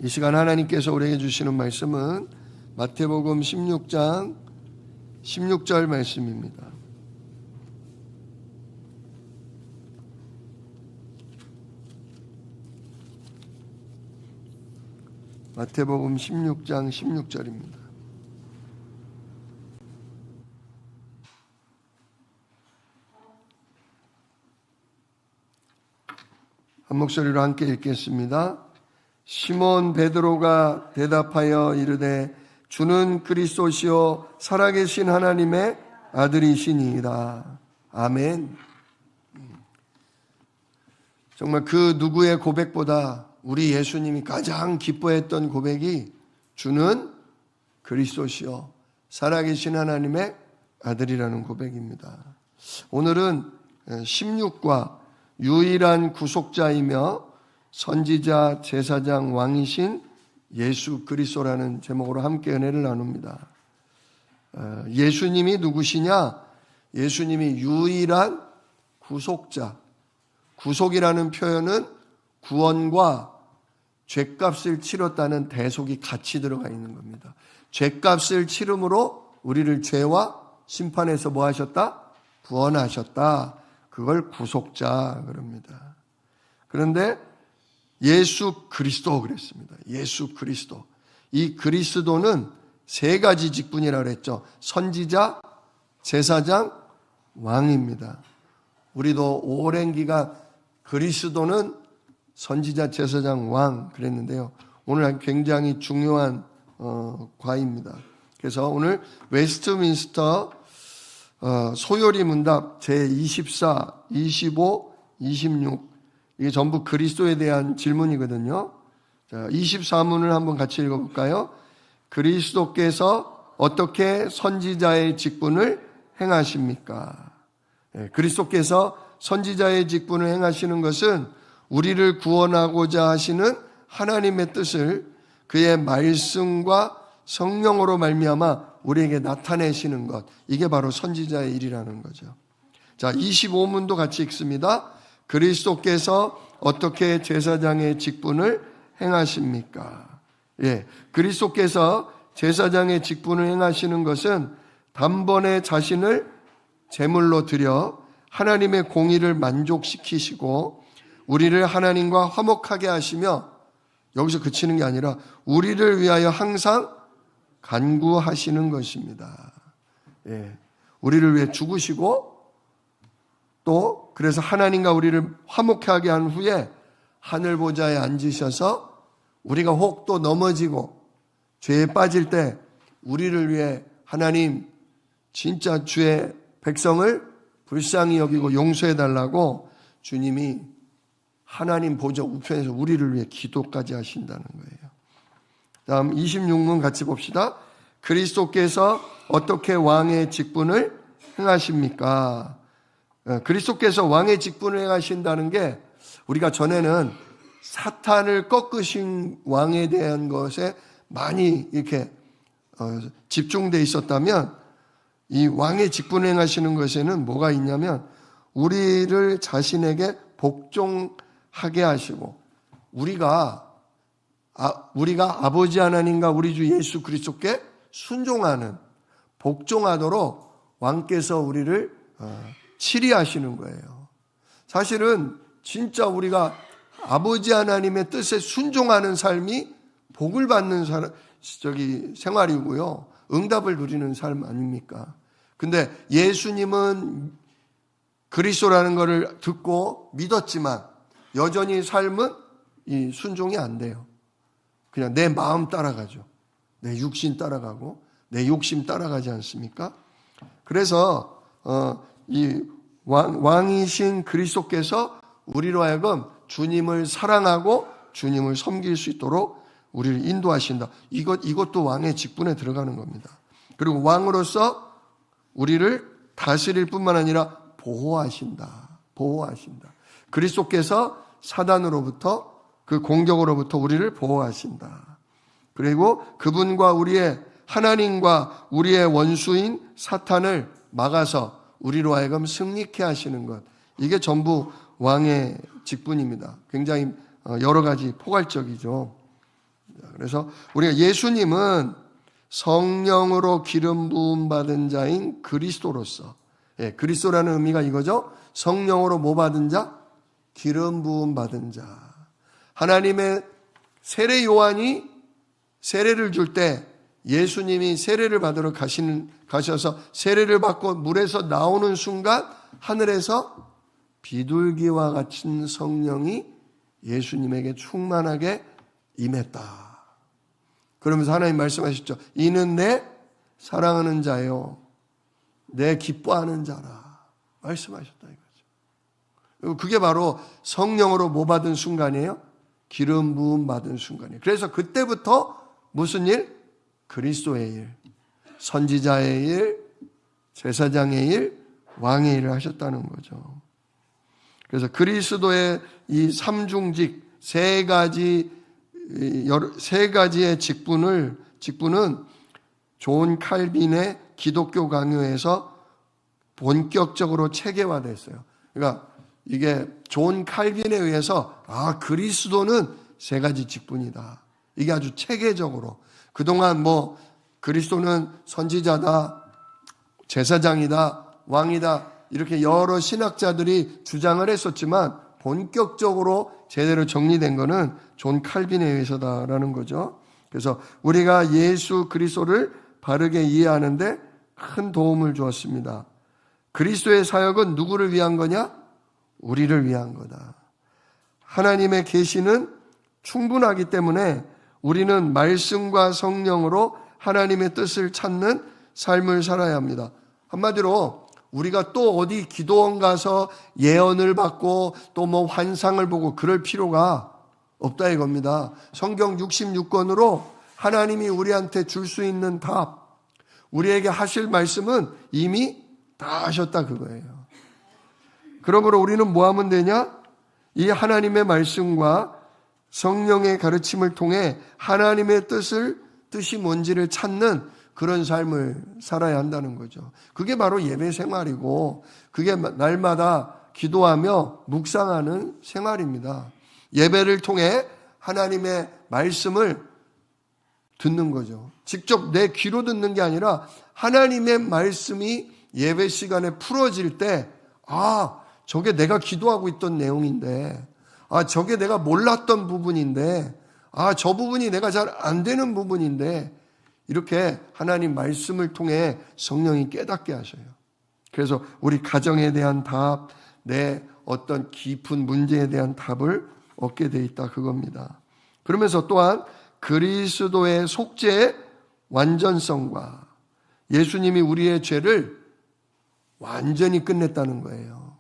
이 시간 하나님께서 우리에게 주시는 말씀은 마태복음 16장 16절 말씀입니다. 마태복음 16장 16절입니다. 한 목소리로 함께 읽겠습니다. 시몬 베드로가 대답하여 이르되 주는 그리스도시요 살아계신 하나님의 아들이시니이다. 아멘. 정말 그 누구의 고백보다 우리 예수님이 가장 기뻐했던 고백이 주는 그리스도시요 살아계신 하나님의 아들이라는 고백입니다. 오늘은 16과 유일한 구속자이며 선지자, 제사장, 왕이신 예수 그리스도라는 제목으로 함께 은혜를 나눕니다. 예수님이 누구시냐? 예수님이 유일한 구속자. 구속이라는 표현은 구원과 죄값을 치렀다는 대속이 같이 들어가 있는 겁니다. 죄값을 치름으로 우리를 죄와 심판에서 뭐 하셨다? 구원하셨다. 그걸 구속자 그럽니다. 그런데 예수 그리스도 그랬습니다. 예수 그리스도. 이 그리스도는 세 가지 직분이라고 그랬죠. 선지자, 제사장, 왕입니다. 우리도 오랜 기간 그리스도는 선지자, 제사장, 왕 그랬는데요. 오늘 굉장히 중요한 과입니다. 그래서 오늘 웨스트민스터 소요리 문답 제24, 25, 26 이게 전부 그리스도에 대한 질문이거든요. 자, 24문을 한번 같이 읽어볼까요? 그리스도께서 어떻게 선지자의 직분을 행하십니까? 그리스도께서 선지자의 직분을 행하시는 것은 우리를 구원하고자 하시는 하나님의 뜻을 그의 말씀과 성령으로 말미암아 우리에게 나타내시는 것. 이게 바로 선지자의 일이라는 거죠. 자, 25문도 같이 읽습니다. 그리스도께서 어떻게 제사장의 직분을 행하십니까? 그리스도께서 제사장의 직분을 행하시는 것은 단번에 자신을 제물로 드려 하나님의 공의를 만족시키시고 우리를 하나님과 화목하게 하시며 여기서 그치는 게 아니라 우리를 위하여 항상 간구하시는 것입니다. 우리를 위해 죽으시고 또 그래서 하나님과 우리를 화목하게 한 후에 하늘 보좌에 앉으셔서 우리가 혹 또 넘어지고 죄에 빠질 때 우리를 위해 하나님 진짜 주의 백성을 불쌍히 여기고 용서해 달라고 주님이 하나님 보좌 우편에서 우리를 위해 기도까지 하신다는 거예요. 다음 26문 같이 봅시다. 그리스도께서 어떻게 왕의 직분을 행하십니까? 그리스도께서 왕의 직분을 행하신다는 게 우리가 전에는 사탄을 꺾으신 왕에 대한 것에 많이 이렇게 집중되어 있었다면 이 왕의 직분을 행하시는 것에는 뭐가 있냐면 우리를 자신에게 복종하게 하시고 우리가 아버지 하나님과 우리 주 예수 그리스도께 순종하는 복종하도록 왕께서 우리를 치리하시는 거예요. 사실은 진짜 우리가 아버지 하나님의 뜻에 순종하는 삶이 복을 받는 생활이고요. 응답을 누리는 삶 아닙니까? 근데 예수님은 그리스도라는 것을 듣고 믿었지만 여전히 삶은 이 순종이 안 돼요. 그냥 내 마음 따라가죠. 내 육신 따라가고 내 욕심 따라가지 않습니까? 그래서 이 왕이신 그리스도께서 우리로 하여금 주님을 사랑하고 주님을 섬길 수 있도록 우리를 인도하신다. 이것도 왕의 직분에 들어가는 겁니다. 그리고 왕으로서 우리를 다스릴 뿐만 아니라 보호하신다. 그리스도께서 사단으로부터 그 공격으로부터 우리를 보호하신다. 그리고 그분과 우리의 하나님과 우리의 원수인 사탄을 막아서 우리로 하여금 승리케 하시는 것. 이게 전부 왕의 직분입니다. 굉장히 여러 가지 포괄적이죠. 있습니다. 그래서 우리가 예수님은 성령으로 기름 부음 받은 자인 그리스도로서, 그리스도라는 의미가 이거죠. 성령으로 뭐 받은 자? 기름 부음 받은 자. 하나님의 세례 요한이 세례를 줄 때 예수님이 세례를 받으러 가셔서 세례를 받고 물에서 나오는 순간 하늘에서 비둘기와 같은 성령이 예수님에게 충만하게 임했다. 그러면서 하나님 말씀하셨죠. 이는 내 사랑하는 자요, 내 기뻐하는 자라 말씀하셨다 이거죠. 그게 바로 성령으로 뭐 받은 순간이에요? 기름 부음 받은 순간이에요. 그래서 그때부터 무슨 일? 그리스도의 일, 선지자의 일, 제사장의 일, 왕의 일을 하셨다는 거죠. 그래서 그리스도의 이 삼중직 세 가지의 직분은 존 칼빈의 기독교 강요에서 본격적으로 체계화됐어요. 그러니까 이게 존 칼빈에 의해서 그리스도는 세 가지 직분이다. 이게 아주 체계적으로 그동안 뭐 그리스도는 선지자다, 제사장이다, 왕이다 이렇게 여러 신학자들이 주장을 했었지만 본격적으로 제대로 정리된 것은 존 칼빈에 의해서다라는 거죠. 그래서 우리가 예수 그리스도를 바르게 이해하는데 큰 도움을 주었습니다. 그리스도의 사역은 누구를 위한 거냐? 우리를 위한 거다. 하나님의 계시는 충분하기 때문에 우리는 말씀과 성령으로 하나님의 뜻을 찾는 삶을 살아야 합니다. 한마디로 우리가 또 어디 기도원 가서 예언을 받고 또 뭐 환상을 보고 그럴 필요가 없다 이겁니다. 성경 66권으로 하나님이 우리한테 줄 수 있는 답, 우리에게 하실 말씀은 이미 다 하셨다 그거예요. 그러므로 우리는 뭐 하면 되냐? 이 하나님의 말씀과 성령의 가르침을 통해 하나님의 뜻이 뭔지를 찾는 그런 삶을 살아야 한다는 거죠. 그게 바로 예배 생활이고 그게 날마다 기도하며 묵상하는 생활입니다. 예배를 통해 하나님의 말씀을 듣는 거죠. 직접 내 귀로 듣는 게 아니라 하나님의 말씀이 예배 시간에 풀어질 때 저게 내가 기도하고 있던 내용인데 저게 내가 몰랐던 부분인데 저 부분이 내가 잘 안 되는 부분인데 이렇게 하나님 말씀을 통해 성령이 깨닫게 하셔요. 그래서 우리 가정에 대한 답, 내 어떤 깊은 문제에 대한 답을 얻게 돼 있다 그겁니다. 그러면서 또한 그리스도의 속죄의 완전성과 예수님이 우리의 죄를 완전히 끝냈다는 거예요.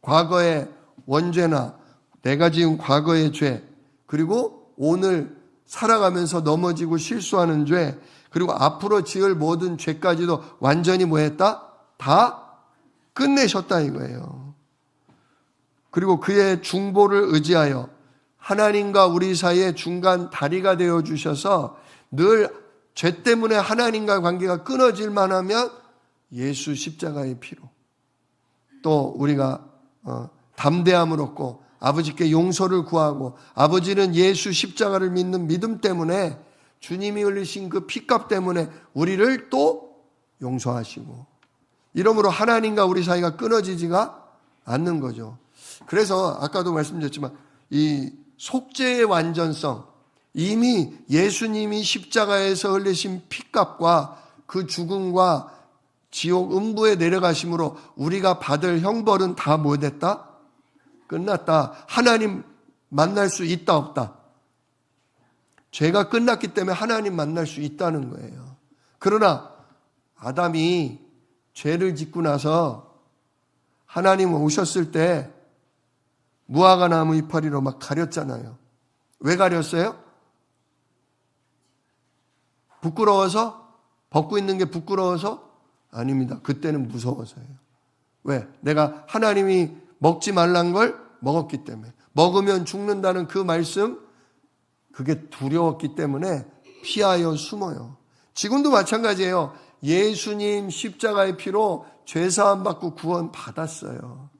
과거의 원죄나 내가 지은 과거의 죄, 그리고 오늘 살아가면서 넘어지고 실수하는 죄, 그리고 앞으로 지을 모든 죄까지도 완전히 뭐 했다? 다 끝내셨다 이거예요. 그리고 그의 중보를 의지하여 하나님과 우리 사이의 중간 다리가 되어 주셔서 늘 죄 때문에 하나님과 관계가 끊어질 만하면 예수 십자가의 피로 또 우리가 담대함을 얻고 아버지께 용서를 구하고 아버지는 예수 십자가를 믿는 믿음 때문에 주님이 흘리신 그 피값 때문에 우리를 또 용서하시고 이러므로 하나님과 우리 사이가 끊어지지가 않는 거죠. 그래서 아까도 말씀드렸지만 이 속죄의 완전성, 이미 예수님이 십자가에서 흘리신 피값과 그 죽음과 지옥 음부에 내려가심으로 우리가 받을 형벌은 다 뭐 됐다? 끝났다. 하나님 만날 수 있다 없다? 죄가 끝났기 때문에 하나님 만날 수 있다는 거예요. 그러나 아담이 죄를 짓고 나서 하나님 오셨을 때 무화과 나무 이파리로 막 가렸잖아요. 왜 가렸어요? 부끄러워서? 벗고 있는 게 부끄러워서? 아닙니다. 그때는 무서워서예요. 왜? 내가 하나님이 먹지 말란 걸 먹었기 때문에. 먹으면 죽는다는 그 말씀, 그게 두려웠기 때문에 피하여 숨어요. 지금도 마찬가지예요. 예수님 십자가의 피로 죄사함 받고 구원 받았어요.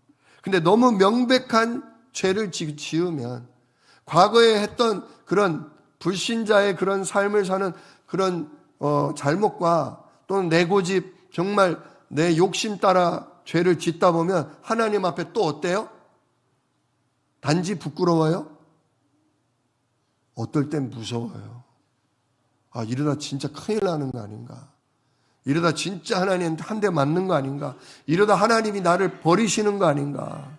근데 너무 명백한 죄를 지으면 과거에 했던 그런 불신자의 그런 삶을 사는 그런 잘못과 또는 내 고집, 정말 내 욕심 따라 죄를 짓다 보면 하나님 앞에 또 어때요? 단지 부끄러워요? 어떨 땐 무서워요. 아, 이러다 진짜 큰일 나는 거 아닌가? 이러다 진짜 하나님한테 한 대 맞는 거 아닌가? 이러다 하나님이 나를 버리시는 거 아닌가?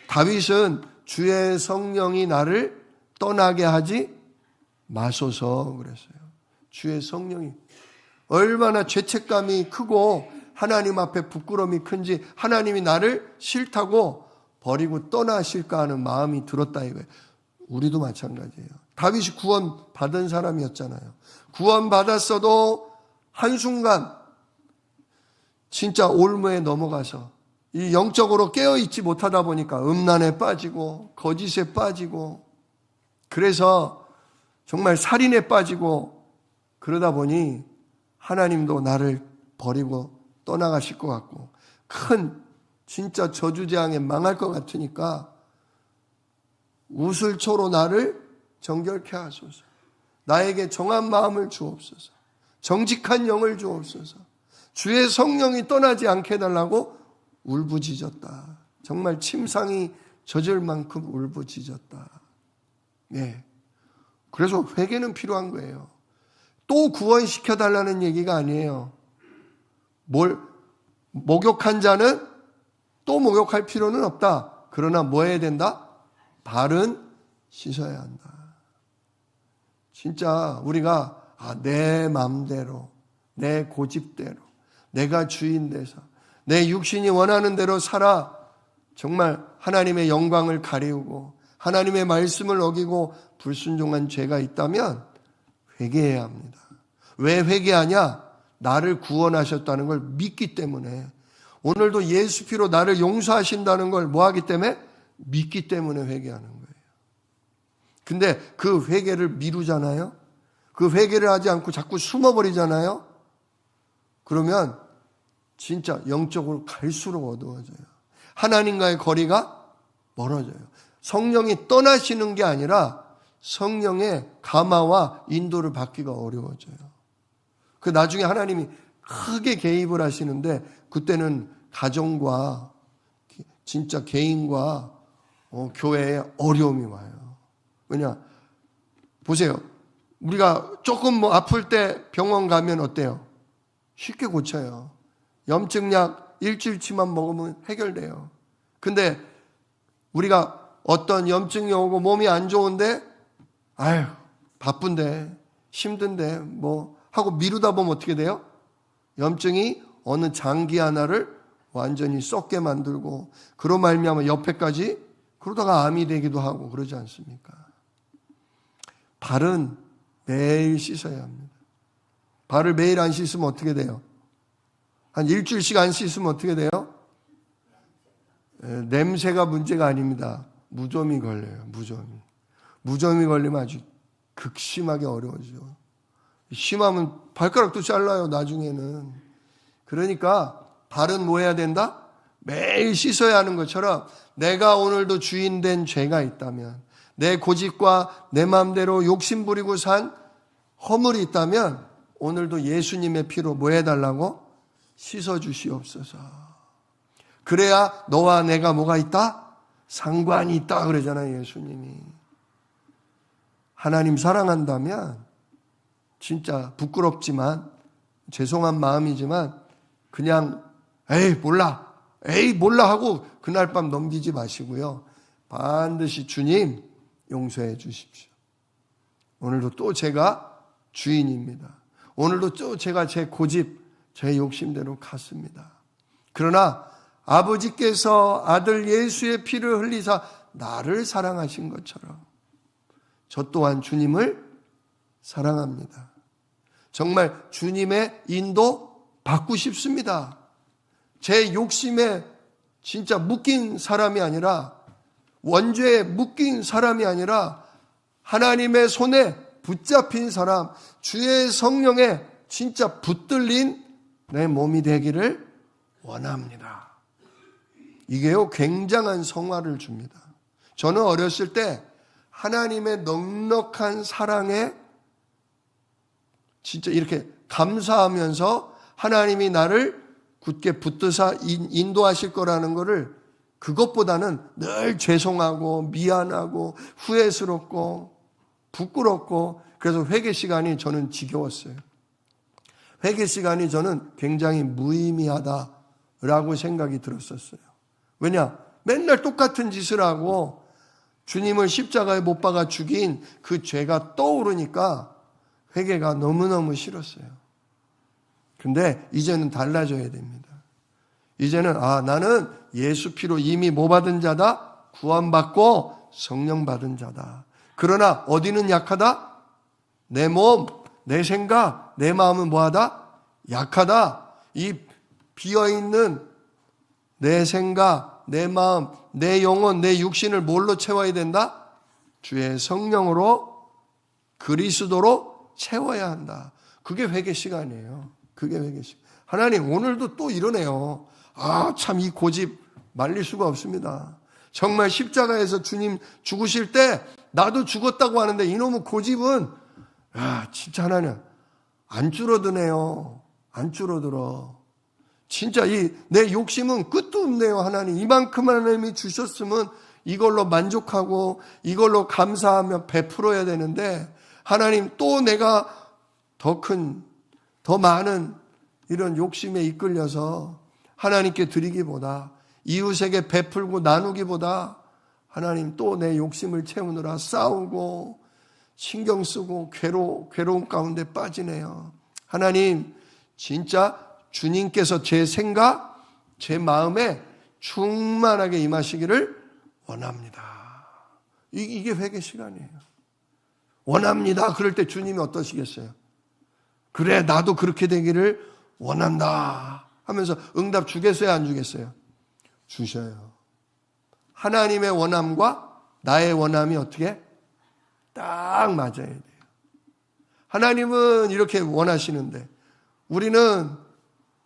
다윗은 주의 성령이 나를 떠나게 하지 마소서 그랬어요. 주의 성령이 얼마나 죄책감이 크고 하나님 앞에 부끄러움이 큰지, 하나님이 나를 싫다고 버리고 떠나실까 하는 마음이 들었다 이거예요. 우리도 마찬가지예요. 다윗이 구원 받은 사람이었잖아요. 구원 받았어도 한순간 진짜 올무에 넘어가서 이 영적으로 깨어있지 못하다 보니까 음란에 빠지고 거짓에 빠지고, 그래서 정말 살인에 빠지고, 그러다 보니 하나님도 나를 버리고 떠나가실 것 같고 큰 진짜 저주재앙에 망할 것 같으니까 우슬초로 나를 정결케 하소서. 나에게 정한 마음을 주옵소서. 정직한 영을 주옵소서. 주의 성령이 떠나지 않게 해달라고 울부짖었다. 정말 침상이 젖을 만큼 울부짖었다. 네. 그래서 회개는 필요한 거예요. 또 구원시켜달라는 얘기가 아니에요. 목욕한 자는 또 목욕할 필요는 없다. 그러나 뭐 해야 된다? 발은 씻어야 한다. 진짜 우리가 내 마음대로, 내 고집대로, 내가 주인 돼서 내 육신이 원하는 대로 살아 정말 하나님의 영광을 가리우고 하나님의 말씀을 어기고 불순종한 죄가 있다면 회개해야 합니다. 왜 회개하냐? 나를 구원하셨다는 걸 믿기 때문에. 오늘도 예수 피로 나를 용서하신다는 걸 뭐 하기 때문에? 믿기 때문에 회개하는 거예요. 근데 그 회개를 미루잖아요. 그 회개를 하지 않고 자꾸 숨어버리잖아요. 그러면 진짜 영적으로 갈수록 어두워져요. 하나님과의 거리가 멀어져요. 성령이 떠나시는 게 아니라 성령의 감화와 인도를 받기가 어려워져요. 그 나중에 하나님이 크게 개입을 하시는데 그때는 가정과 진짜 개인과 교회에 어려움이 와요. 왜냐? 보세요. 우리가 조금 아플 때 병원 가면 어때요? 쉽게 고쳐요. 염증약 일주일치만 먹으면 해결돼요. 근데 우리가 어떤 염증이 오고 몸이 안 좋은데 아유 바쁜데 힘든데 하고 미루다 보면 어떻게 돼요? 염증이 어느 장기 하나를 완전히 썩게 만들고 그로 말미암아 옆에까지 그러다가 암이 되기도 하고 그러지 않습니까? 발은 매일 씻어야 합니다. 발을 매일 안 씻으면 어떻게 돼요? 한 일주일씩 안 씻으면 어떻게 돼요? 냄새가 문제가 아닙니다. 무좀이 걸려요. 무좀이 걸리면 아주 극심하게 어려워지죠. 심하면 발가락도 잘라요. 나중에는. 그러니까 발은 뭐 해야 된다? 매일 씻어야 하는 것처럼 내가 오늘도 주인된 죄가 있다면, 내 고집과 내 마음대로 욕심 부리고 산 허물이 있다면 오늘도 예수님의 피로 뭐 해달라고? 씻어주시옵소서. 그래야 너와 내가 뭐가 있다? 상관이 있다 그러잖아요. 예수님이. 하나님 사랑한다면 진짜 부끄럽지만 죄송한 마음이지만 그냥 에이 몰라 하고 그날 밤 넘기지 마시고요. 반드시 주님 용서해 주십시오. 오늘도 또 제가 주인입니다. 오늘도 또 제가 제 고집, 제 욕심대로 갔습니다. 그러나 아버지께서 아들 예수의 피를 흘리사 나를 사랑하신 것처럼 저 또한 주님을 사랑합니다. 정말 주님의 인도 받고 싶습니다. 제 욕심에 진짜 묶인 사람이 아니라, 원죄에 묶인 사람이 아니라 하나님의 손에 붙잡힌 사람, 주의 성령에 진짜 붙들린 내 몸이 되기를 원합니다. 이게요 굉장한 성화를 줍니다. 저는 어렸을 때 하나님의 넉넉한 사랑에 진짜 이렇게 감사하면서 하나님이 나를 굳게 붙드사 인도하실 거라는 것을, 그것보다는 늘 죄송하고 미안하고 후회스럽고 부끄럽고, 그래서 회개 시간이 저는 지겨웠어요. 회개 시간이 저는 굉장히 무의미하다라고 생각이 들었었어요. 왜냐? 맨날 똑같은 짓을 하고 주님을 십자가에 못 박아 죽인 그 죄가 떠오르니까 회개가 너무너무 싫었어요. 근데 이제는 달라져야 됩니다. 이제는 나는 예수 피로 이미 뭐 받은 자다? 구원받고 성령 받은 자다. 그러나 어디는 약하다? 내 몸, 내 생각, 내 마음은 뭐하다? 약하다. 이 비어있는 내 생각, 내 마음, 내 영혼, 내 육신을 뭘로 채워야 된다? 주의 성령으로, 그리스도로 채워야 한다. 그게 회개 시간이에요. 그게 회개 시간. 하나님 오늘도 또 이러네요. 참 이 고집 말릴 수가 없습니다. 정말 십자가에서 주님 죽으실 때 나도 죽었다고 하는데 이놈의 고집은 진짜 하나님 안 줄어드네요. 안 줄어들어. 진짜 내 욕심은 끝도 없네요. 하나님 이만큼 하나님이 주셨으면 이걸로 만족하고 이걸로 감사하며 베풀어야 되는데, 하나님 또 내가 더 많은 이런 욕심에 이끌려서 하나님께 드리기보다, 이웃에게 베풀고 나누기보다 하나님 또 내 욕심을 채우느라 싸우고 신경 쓰고 괴로운 가운데 빠지네요. 하나님 진짜 주님께서 제 생각, 제 마음에 충만하게 임하시기를 원합니다. 이게 회개 시간이에요. 원합니다. 그럴 때 주님이 어떠시겠어요? 그래 나도 그렇게 되기를 원한다 하면서 응답 주겠어요? 안 주겠어요? 주셔요. 하나님의 원함과 나의 원함이 어떻게 딱 맞아야 돼요. 하나님은 이렇게 원하시는데 우리는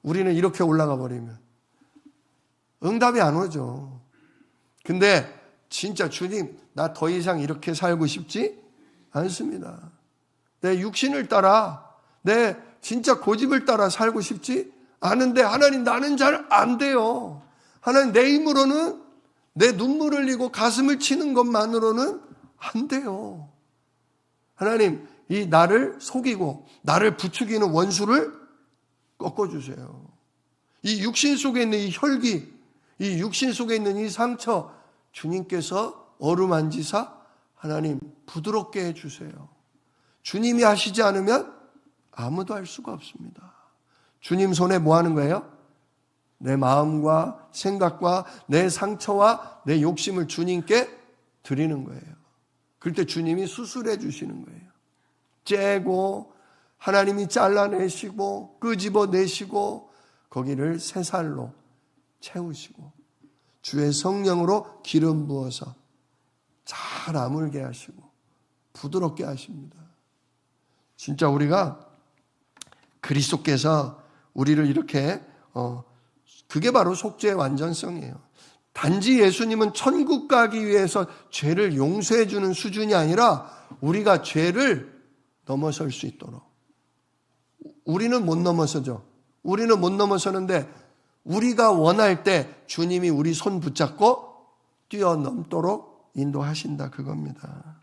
이렇게 올라가 버리면 응답이 안 오죠. 근데 진짜 주님 나 더 이상 이렇게 살고 싶지 않습니다. 내 육신을 따라, 내 진짜 고집을 따라 살고 싶지 않은데 하나님 나는 잘 안 돼요. 하나님 내 힘으로는, 내 눈물 흘리고 가슴을 치는 것만으로는 안 돼요. 하나님 이 나를 속이고 나를 부추기는 원수를 꺾어주세요. 이 육신 속에 있는 이 혈기, 이 육신 속에 있는 이 상처 주님께서 어루만지사 하나님 부드럽게 해주세요. 주님이 하시지 않으면 아무도 할 수가 없습니다. 주님 손에 뭐 하는 거예요? 내 마음과 생각과 내 상처와 내 욕심을 주님께 드리는 거예요. 그럴 때 주님이 수술해 주시는 거예요. 째고 하나님이 잘라내시고 끄집어내시고 거기를 새살로 채우시고 주의 성령으로 기름 부어서 잘 아물게 하시고 부드럽게 하십니다. 진짜 우리가 그리스도께서 우리를 이렇게 그게 바로 속죄의 완전성이에요. 단지 예수님은 천국 가기 위해서 죄를 용서해 주는 수준이 아니라 우리가 죄를 넘어설 수 있도록. 우리는 못 넘어서죠. 우리는 못 넘어서는데 우리가 원할 때 주님이 우리 손 붙잡고 뛰어넘도록 인도하신다 그겁니다.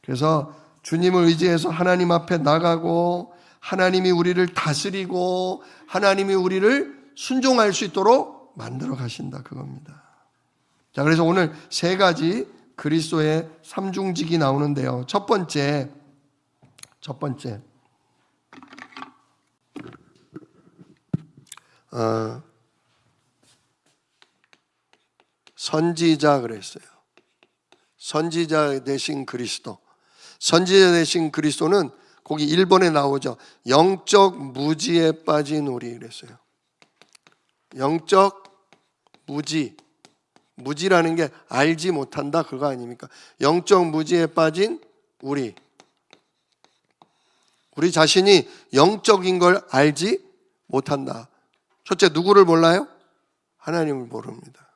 그래서 주님을 의지해서 하나님 앞에 나가고 하나님이 우리를 다스리고 하나님이 우리를 순종할 수 있도록 만들어 가신다 그겁니다. 자, 그래서 오늘 세 가지 그리스도의 삼중직이 나오는데요. 첫 번째 선지자 그랬어요. 선지자 되신 그리스도. 선지자 되신 그리스도는 거기 1번에 나오죠. 영적 무지에 빠진 우리 그랬어요. 영적 무지. 무지라는 게 알지 못한다 그거 아닙니까? 영적 무지에 빠진 우리. 우리 자신이 영적인 걸 알지 못한다. 첫째 누구를 몰라요? 하나님을 모릅니다.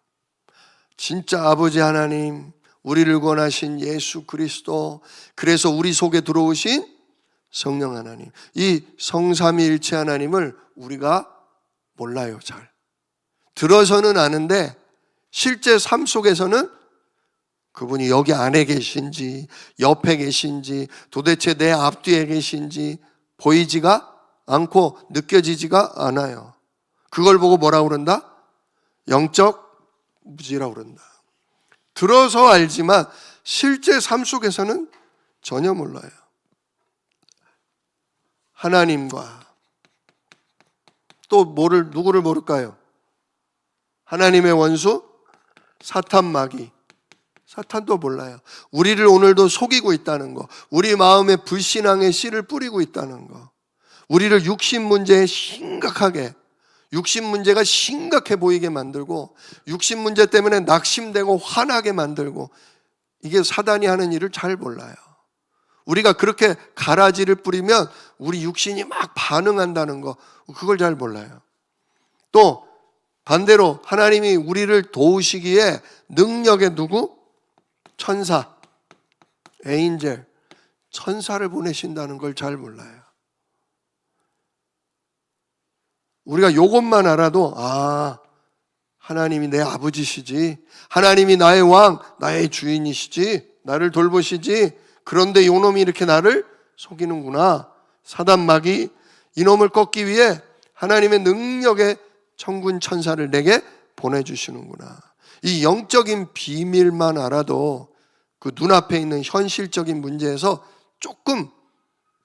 진짜 아버지 하나님, 우리를 구원하신 예수 그리스도, 그래서 우리 속에 들어오신 성령 하나님, 이 성삼위일체 하나님을 우리가 몰라요. 잘 들어서는 아는데 실제 삶 속에서는 그분이 여기 안에 계신지 옆에 계신지 도대체 내 앞뒤에 계신지 보이지가 않고 느껴지지가 않아요. 그걸 보고 뭐라고 그런다? 영적 무지라고 그런다. 들어서 알지만 실제 삶 속에서는 전혀 몰라요. 하나님과 또 누구를 모를까요? 하나님의 원수 사탄 마귀. 사탄도 몰라요. 우리를 오늘도 속이고 있다는 거, 우리 마음에 불신앙의 씨를 뿌리고 있다는 거, 우리를 육신 문제에 육신 문제가 심각해 보이게 만들고, 육신 문제 때문에 낙심되고 화나게 만들고, 이게 사단이 하는 일을 잘 몰라요. 우리가 그렇게 가라지를 뿌리면 우리 육신이 막 반응한다는 거, 그걸 잘 몰라요. 또 반대로 하나님이 우리를 도우시기에 능력의 누구? 천사, 에인젤, 천사를 보내신다는 걸 잘 몰라요. 우리가 이것만 알아도 하나님이 내 아버지시지, 하나님이 나의 왕, 나의 주인이시지, 나를 돌보시지, 그런데 요놈이 이렇게 나를 속이는구나. 사단 마귀, 이놈을 꺾기 위해 하나님의 능력의 천군 천사를 내게 보내주시는구나. 이 영적인 비밀만 알아도 그 눈앞에 있는 현실적인 문제에서 조금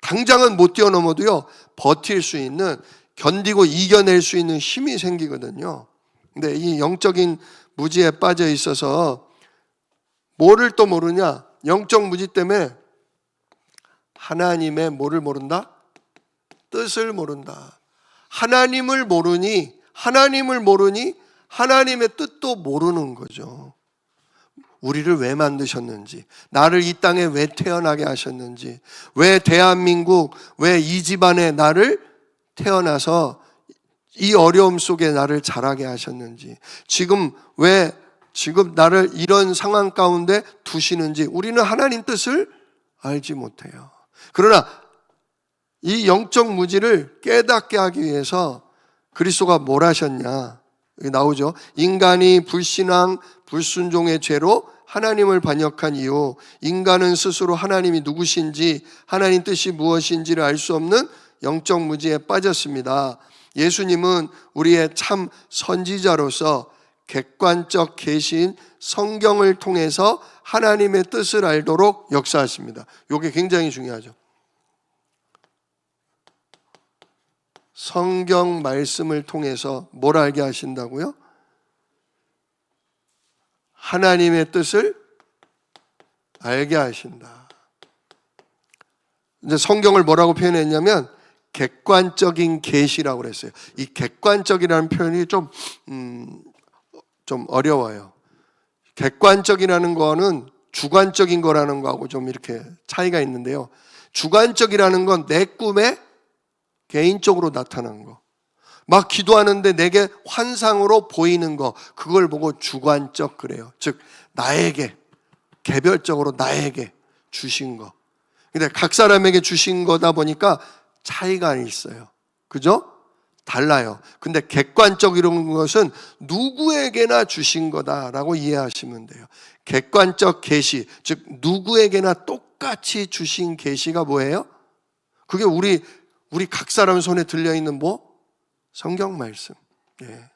당장은 못 뛰어넘어도요 버틸 수 있는, 견디고 이겨낼 수 있는 힘이 생기거든요. 근데 이 영적인 무지에 빠져 있어서 뭐를 또 모르냐? 영적 무지 때문에 하나님의 뭐를 모른다? 뜻을 모른다. 하나님을 모르니 하나님의 뜻도 모르는 거죠. 우리를 왜 만드셨는지, 나를 이 땅에 왜 태어나게 하셨는지, 왜 대한민국, 왜 이 집안에 나를 태어나서 이 어려움 속에 나를 자라게 하셨는지, 지금 나를 이런 상황 가운데 두시는지 우리는 하나님 뜻을 알지 못해요. 그러나 이 영적 무지를 깨닫게 하기 위해서 그리스도가 뭘 하셨냐? 여기 나오죠. 인간이 불신앙, 불순종의 죄로 하나님을 반역한 이후 인간은 스스로 하나님이 누구신지, 하나님 뜻이 무엇인지를 알 수 없는 영적 무지에 빠졌습니다. 예수님은 우리의 참 선지자로서 객관적 계시인 성경을 통해서 하나님의 뜻을 알도록 역사하십니다. 이게 굉장히 중요하죠. 성경 말씀을 통해서 뭘 알게 하신다고요? 하나님의 뜻을 알게 하신다. 이제 성경을 뭐라고 표현했냐면 객관적인 계시라고 그랬어요. 이 객관적이라는 표현이 좀 어려워요. 객관적이라는 거는 주관적인 거라는 거하고 좀 이렇게 차이가 있는데요. 주관적이라는 건 내 꿈에 개인적으로 나타난 거, 막 기도하는데 내게 환상으로 보이는 거, 그걸 보고 주관적 그래요. 즉 나에게, 개별적으로 나에게 주신 거. 근데 각 사람에게 주신 거다 보니까 차이가 있어요. 그죠? 달라요. 근데 객관적이라는 것은 누구에게나 주신 거다라고 이해하시면 돼요. 객관적 계시, 즉 누구에게나 똑같이 주신 계시가 뭐예요? 그게 우리 각 사람 손에 들려있는 성경 말씀. 예.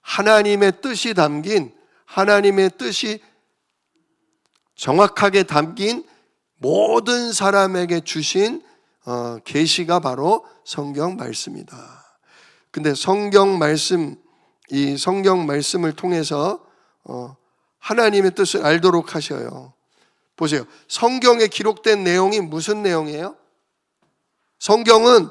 하나님의 뜻이 담긴, 하나님의 뜻이 정확하게 담긴 모든 사람에게 주신 계시가 바로 성경 말씀이다. 근데 성경 말씀을 통해서 하나님의 뜻을 알도록 하셔요. 보세요. 성경에 기록된 내용이 무슨 내용이에요? 성경은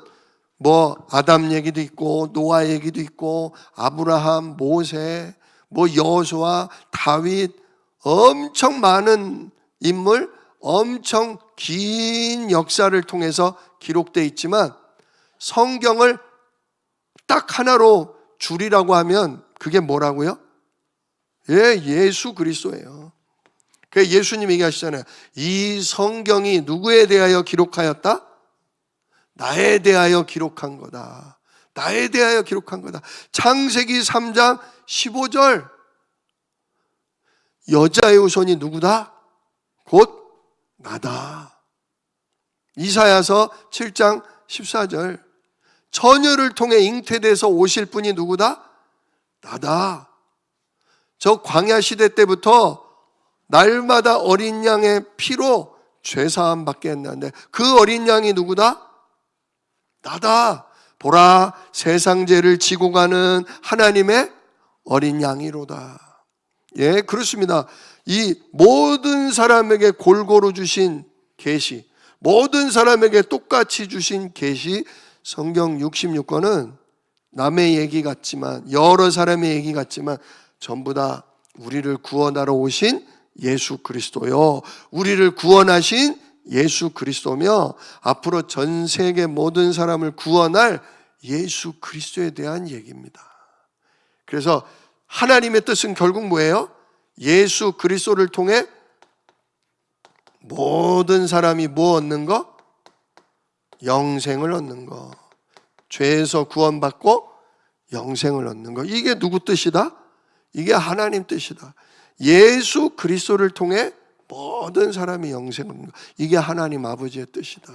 아담 얘기도 있고 노아 얘기도 있고 아브라함, 모세, 여호수아, 다윗, 엄청 많은 인물, 엄청 긴 역사를 통해서 기록되어 있지만 성경을 딱 하나로 줄이라고 하면 그게 뭐라고요? 예수 그리스도예요. 그 예수님이 얘기하시잖아요. 이 성경이 누구에 대하여 기록하였다? 나에 대하여 기록한 거다. 나에 대하여 기록한 거다. 창세기 3장 15절. 여자의 후손이 누구다? 곧 나다. 이사야서 7장 14절. 처녀를 통해 잉태돼서 오실 분이 누구다? 나다. 저 광야 시대 때부터 날마다 어린 양의 피로 죄사함 받게 했는데 그 어린 양이 누구다? 나다. 보라, 세상 죄를 지고 가는 하나님의 어린 양이로다. 예, 그렇습니다. 이 모든 사람에게 골고루 주신 계시, 모든 사람에게 똑같이 주신 계시, 성경 66권은 남의 얘기 같지만, 여러 사람의 얘기 같지만 전부 다 우리를 구원하러 오신 예수 그리스도요, 우리를 구원하신 예수 그리스도며 앞으로 전 세계 모든 사람을 구원할 예수 그리스도에 대한 얘기입니다. 그래서 하나님의 뜻은 결국 뭐예요? 예수 그리스도를 통해 모든 사람이 뭐 얻는 거? 영생을 얻는 거. 죄에서 구원받고 영생을 얻는 거. 이게 누구 뜻이다? 이게 하나님 뜻이다. 예수 그리스도를 통해 모든 사람이 영생을 얻는 거. 이게 하나님 아버지의 뜻이다.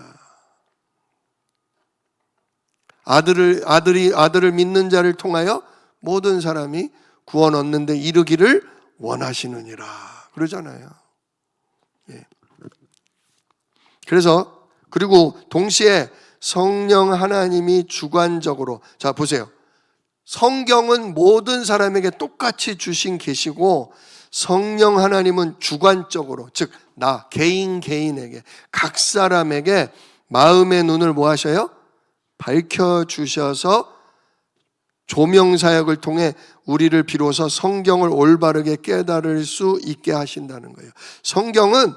아들을 믿는 자를 통하여 모든 사람이 구원 얻는 데 이르기를 원하시느니라 그러잖아요. 예. 그래서 그리고 동시에 성령 하나님이 주관적으로, 자 보세요. 성경은 모든 사람에게 똑같이 주신 계시고 성령 하나님은 주관적으로, 즉 나 개인에게, 각 사람에게 마음의 눈을 뭐 하셔요? 밝혀주셔서 조명사역을 통해 우리를 비로소 성경을 올바르게 깨달을 수 있게 하신다는 거예요. 성경은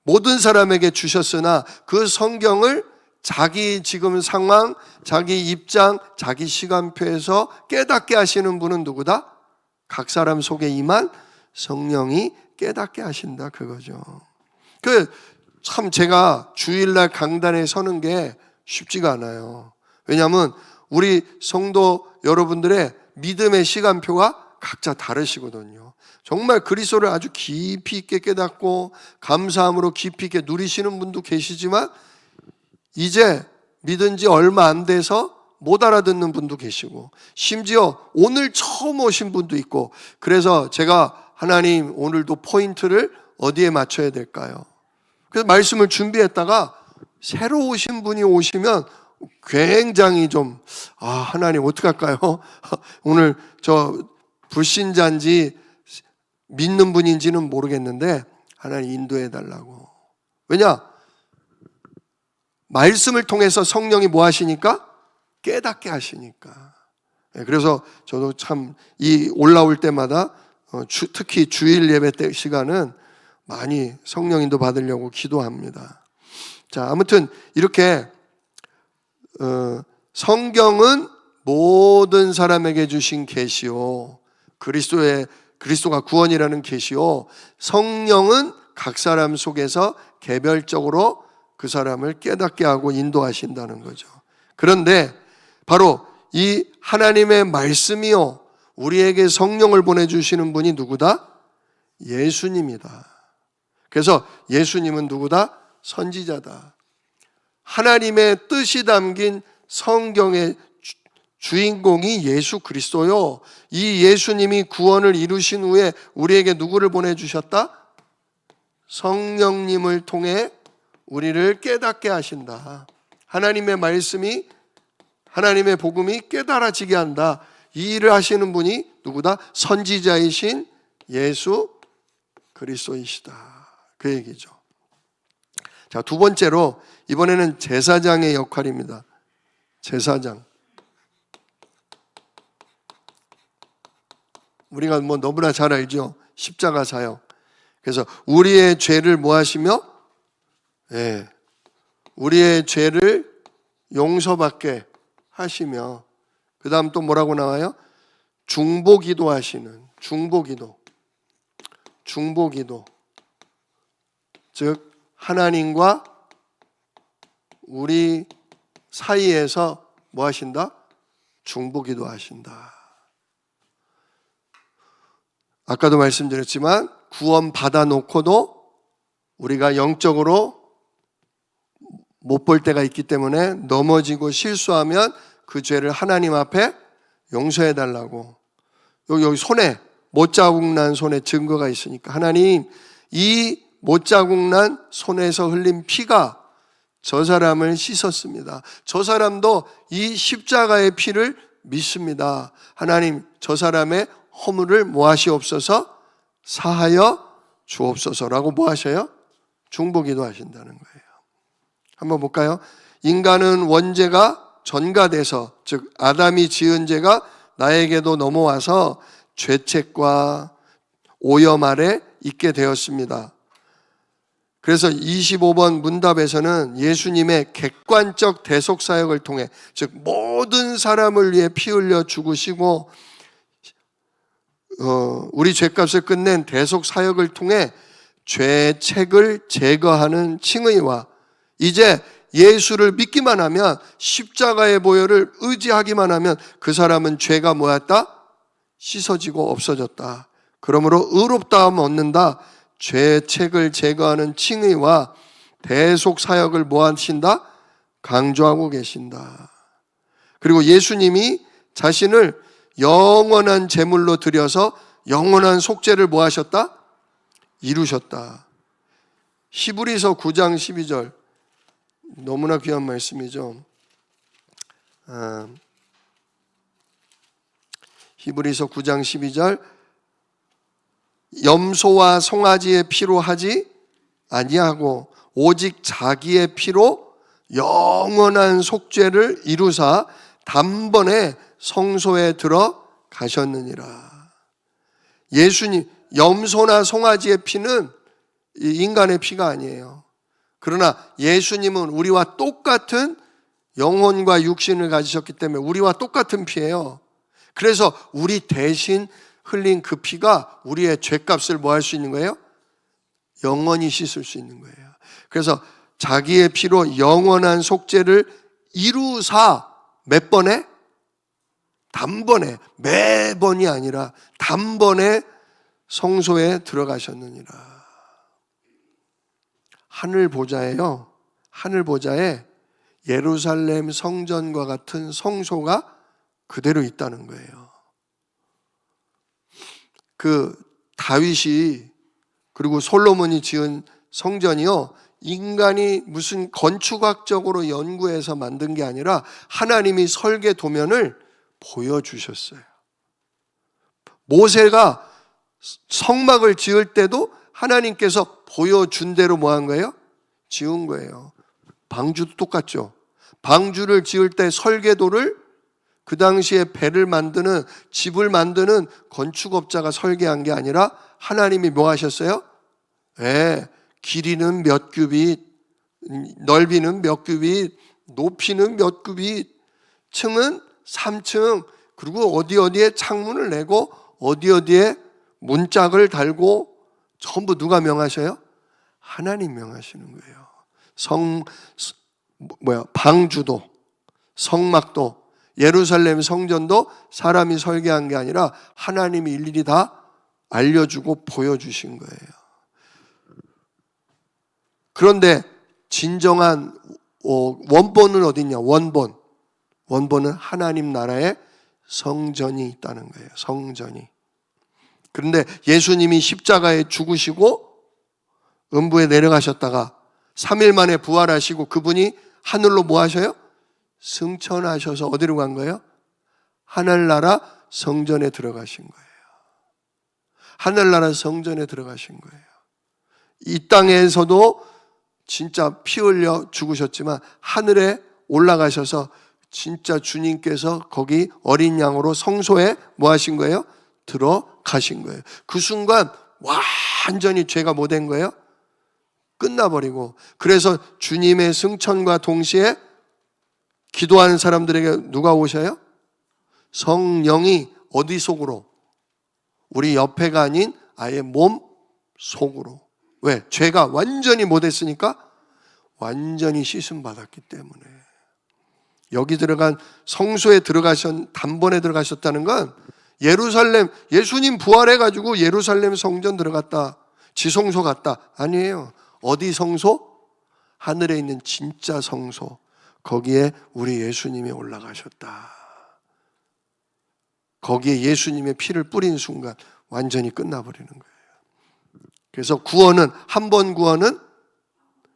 모든 사람에게 주셨으나 그 성경을 자기 지금 상황, 자기 입장, 자기 시간표에서 깨닫게 하시는 분은 누구다? 각 사람 속에 임한 성령이 깨닫게 하신다 그거죠. 참 제가 주일날 강단에 서는 게 쉽지가 않아요. 왜냐하면 우리 성도 여러분들의 믿음의 시간표가 각자 다르시거든요. 정말 그리스도를 아주 깊이 있게 깨닫고 감사함으로 깊이 있게 누리시는 분도 계시지만 이제 믿은 지 얼마 안 돼서 못 알아듣는 분도 계시고 심지어 오늘 처음 오신 분도 있고, 그래서 제가 하나님 오늘도 포인트를 어디에 맞춰야 될까요? 그래서 말씀을 준비했다가 새로 오신 분이 오시면 굉장히 좀 하나님 어떡할까요? 오늘 저 불신자인지 믿는 분인지는 모르겠는데 하나님 인도해 달라고. 왜냐? 말씀을 통해서 성령이 뭐 하시니까? 깨닫게 하시니까. 그래서 저도 참 이 올라올 때마다 특히 주일 예배 때 시간은 많이 성령 인도 받으려고 기도합니다. 자, 아무튼 이렇게 성경은 모든 사람에게 주신 계시요, 그리스도가 구원이라는 계시요, 성령은 각 사람 속에서 개별적으로 그 사람을 깨닫게 하고 인도하신다는 거죠. 그런데 바로 이 하나님의 말씀이요, 우리에게 성령을 보내주시는 분이 누구다? 예수님이다. 그래서 예수님은 누구다? 선지자다. 하나님의 뜻이 담긴 성경의 주인공이 예수 그리스도요. 이 예수님이 구원을 이루신 후에 우리에게 누구를 보내주셨다? 성령님을 통해 우리를 깨닫게 하신다. 하나님의 말씀이, 하나님의 복음이 깨달아지게 한다. 이 일을 하시는 분이 누구다? 선지자이신 예수 그리스도이시다. 그 얘기죠. 자, 두 번째로 이번에는 제사장의 역할입니다. 제사장. 우리가 뭐 너무나 잘 알죠. 십자가 사역. 그래서 우리의 죄를 뭐 하시며? 우리의 죄를 용서받게 하시며, 그 다음 또 뭐라고 나와요? 중보기도 하시는, 중보기도. 즉 하나님과 우리 사이에서 뭐 하신다? 중보기도 하신다. 아까도 말씀드렸지만 구원 받아놓고도 우리가 영적으로 못 볼 때가 있기 때문에 넘어지고 실수하면 그 죄를 하나님 앞에 용서해 달라고. 여기 손에 못자국 난 손에 증거가 있으니까 하나님, 이 못자국 난 손에서 흘린 피가 저 사람을 씻었습니다. 저 사람도 이 십자가의 피를 믿습니다. 하나님, 저 사람의 허물을 뭐 하시옵소서? 사하여 주옵소서라고 뭐 하셔요? 중보기도 하신다는 거예요. 한번 볼까요? 인간은 원죄가 전가돼서, 즉 아담이 지은 죄가 나에게도 넘어와서 죄책과 오염 아래 있게 되었습니다. 그래서 25번 문답에서는 예수님의 객관적 대속사역을 통해, 즉 모든 사람을 위해 피 흘려 죽으시고 우리 죄값을 끝낸 대속사역을 통해 죄책을 제거하는 칭의와, 이제 예수를 믿기만 하면, 십자가의 보혈을 의지하기만 하면 그 사람은 죄가 뭐였다? 씻어지고 없어졌다. 그러므로 의롭다함을 얻는다. 죄책을 제거하는 칭의와 대속 사역을 뭐 하신다? 강조하고 계신다. 그리고 예수님이 자신을 영원한 제물로 드려서 영원한 속죄를 뭐 하셨다? 이루셨다. 히브리서 9장 12절, 너무나 귀한 말씀이죠. 히브리서 9장 12절, 염소와 송아지의 피로 하지 아니하고 오직 자기의 피로 영원한 속죄를 이루사 단번에 성소에 들어가셨느니라. 예수님, 염소나 송아지의 피는 인간의 피가 아니에요. 그러나 예수님은 우리와 똑같은 영혼과 육신을 가지셨기 때문에 우리와 똑같은 피예요. 그래서 우리 대신 흘린 그 피가 우리의 죄값을 뭐 할 수 있는 거예요? 영원히 씻을 수 있는 거예요. 그래서 자기의 피로 영원한 속죄를 이루사 몇 번에? 단번에, 매번이 아니라 단번에 성소에 들어가셨느니라. 하늘 보좌에요. 하늘 보좌에 예루살렘 성전과 같은 성소가 그대로 있다는 거예요. 그 다윗이 그리고 솔로몬이 지은 성전이요, 인간이 무슨 건축학적으로 연구해서 만든 게 아니라 하나님이 설계 도면을 보여주셨어요. 모세가 성막을 지을 때도 하나님께서 보여준 대로 뭐 한 거예요? 지은 거예요. 방주도 똑같죠. 방주를 지을 때 설계도를 그 당시에 배를 만드는, 집을 만드는 건축업자가 설계한 게 아니라 하나님이 뭐 하셨어요? 길이는 몇 규빗, 넓이는 몇 규빗, 높이는 몇 규빗, 층은 3층, 그리고 어디에 창문을 내고 어디에 문짝을 달고 전부 누가 명하셔요? 하나님 명하시는 거예요. 방주도, 성막도, 예루살렘 성전도 사람이 설계한 게 아니라 하나님이 일일이 다 알려주고 보여주신 거예요. 그런데 진정한 원본은 어디 있냐? 원본은 하나님 나라의 성전이 있다는 거예요. 성전이. 그런데 예수님이 십자가에 죽으시고 음부에 내려가셨다가 3일 만에 부활하시고 그분이 하늘로 뭐 하셔요? 승천하셔서 어디로 간 거예요? 하늘나라 성전에 들어가신 거예요. 하늘나라 성전에 들어가신 거예요. 이 땅에서도 진짜 피 흘려 죽으셨지만 하늘에 올라가셔서 진짜 주님께서 거기 어린 양으로 성소에 뭐 하신 거예요? 들어가신 거예요. 그 순간 완전히 죄가 뭐 된 거예요? 끝나버리고, 그래서 주님의 승천과 동시에 기도하는 사람들에게 누가 오셔요? 성령이 어디 속으로? 우리 옆에가 아닌 아예 몸 속으로. 왜? 죄가 완전히 못했으니까 완전히 씻음 받았기 때문에. 여기 들어간 성소에 단번에 들어가셨다는 건 예루살렘, 예수님 부활해가지고 예루살렘 성전 들어갔다, 지성소 갔다 아니에요. 어디 성소? 하늘에 있는 진짜 성소, 거기에 우리 예수님이 올라가셨다. 거기에 예수님의 피를 뿌린 순간 완전히 끝나버리는 거예요. 그래서 구원은, 한 번 구원은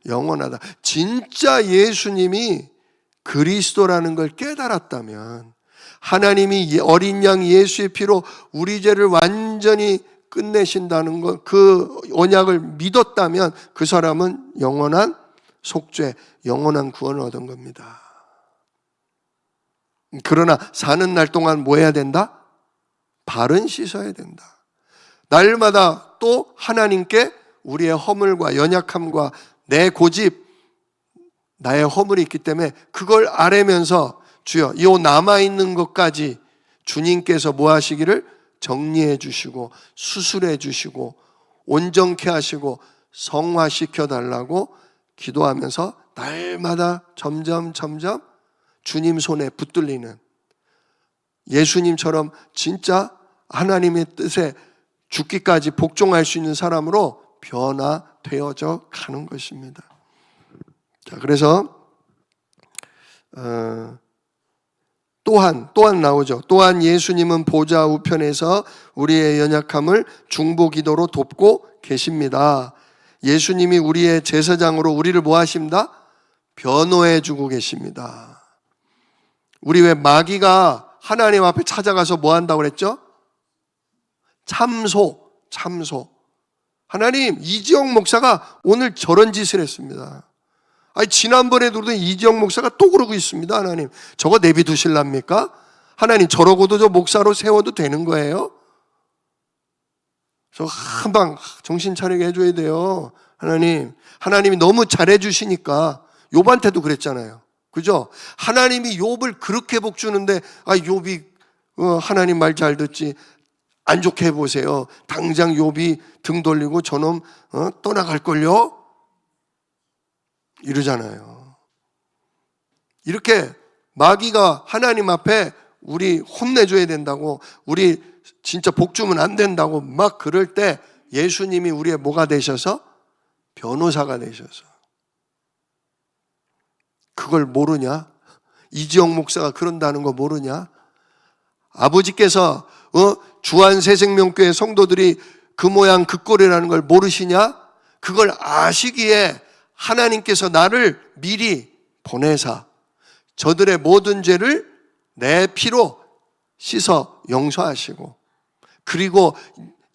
영원하다. 진짜 예수님이 그리스도라는 걸 깨달았다면, 하나님이 어린 양 예수의 피로 우리 죄를 완전히 끝내신다는 것, 그 언약을 믿었다면 그 사람은 영원한 속죄, 영원한 구원을 얻은 겁니다. 그러나 사는 날 동안 뭐 해야 된다? 발은 씻어야 된다. 날마다 또 하나님께 우리의 허물과 연약함과 내 고집, 나의 허물이 있기 때문에 그걸 아뢰면서 주여, 이 남아있는 것까지 주님께서 뭐 하시기를? 정리해 주시고 수술해 주시고 온전케 하시고 성화시켜 달라고 기도하면서 날마다 점점 주님 손에 붙들리는, 예수님처럼 진짜 하나님의 뜻에 죽기까지 복종할 수 있는 사람으로 변화되어져 가는 것입니다. 자, 그래서 또한 나오죠. 또한 예수님은 보좌 우편에서 우리의 연약함을 중보기도로 돕고 계십니다. 예수님이 우리의 제사장으로 우리를 뭐 하십니다? 변호해 주고 계십니다. 우리 왜 마귀가 하나님 앞에 찾아가서 뭐 한다고 그랬죠? 참소. 하나님, 이지영 목사가 오늘 저런 짓을 했습니다. 아니, 지난번에도 이지영 목사가 또 그러고 있습니다. 하나님, 저거 내비두실랍니까? 하나님, 저러고도 저 목사로 세워도 되는 거예요? 저 한방 정신 차리게 해줘야 돼요. 하나님이 너무 잘해주시니까. 욥한테도 그랬잖아요. 그죠? 하나님이 욥을 그렇게 복주는데, 욥이 하나님 말 잘 듣지, 안 좋게 해보세요. 당장 욥이 등 돌리고 저놈 떠나갈걸요? 이러잖아요. 이렇게 마귀가 하나님 앞에 우리 혼내줘야 된다고, 우리 진짜 복 주면 안 된다고 막 그럴 때 예수님이 우리의 뭐가 되셔서? 변호사가 되셔서. 그걸 모르냐? 이지영 목사가 그런다는 거 모르냐? 아버지께서 주한새생명교회 성도들이 그 모양 그 꼴이라는 걸 모르시냐? 그걸 아시기에 하나님께서 나를 미리 보내사 저들의 모든 죄를 내 피로 씻어 용서하시고, 그리고